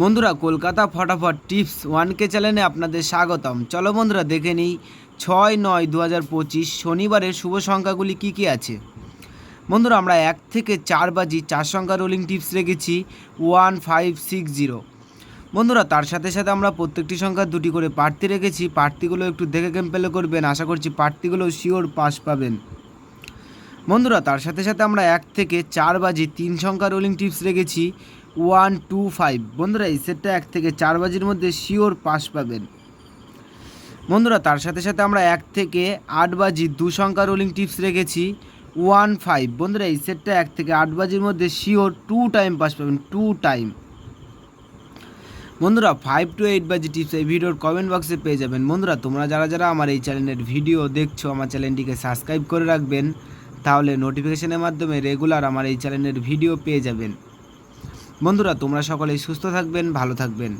বন্ধুরা, কলকাতা ফটাফট tips 1K চ্যানেলে আপনাদের স্বাগতম। চলো বন্ধুরা, দেখে নিই 6-9-2025 শনিবারের শুভ সংখ্যাগুলি কী কী আছে। বন্ধুরা, আমরা 1 থেকে 4 বাজি 4 সংখ্যা রোলিং টিপস রেখেছি 1560। বন্ধুরা, তার সাথে সাথে আমরা প্রত্যেকটি সংখ্যা দুটি করে প্রার্থী রেখেছি। প্রার্থীগুলো একটু দেখে গেম প্লে করবেন, আশা করছি প্রার্থীগুলো শিওর পাস পাবেন। বন্ধুরা, তার সাথে সাথে আমরা 1 থেকে 4 বাজি 3 সংখ্যা রোলিং টিপস রেখেছি 125। বন্ধুরা, এই সেটটা 1 থেকে 4 বাজির মধ্যে শিওর পাস পাবেন। বন্ধুরা, তার সাথে সাথে আমরা 1 থেকে 8 বাজি 2 সংখ্যা রোলিং টিপস রেখেছি 15। বন্ধুরা, এই সেটটা 1 থেকে 8 বাজির মধ্যে শিওর 2 টাইম পাস পাবেন, 2 টাইম। বন্ধুরা, 5 to 8 বাজি টিপস এই ভিডিওর কমেন্ট বক্সে পেয়ে যাবেন। বন্ধুরা, তোমরা যারা আমার এই চ্যানেলের ভিডিও দেখছো, আমার চ্যানেলটিকে সাবস্ক্রাইব করে রাখবেন, তাহলে নোটিফিকেশনের মাধ্যমে রেগুলার আমার এই চ্যানেলের ভিডিও পেয়ে যাবেন। বন্ধুরা, তোমরা সকলেই সুস্থ থাকবেন, ভালো থাকবেন।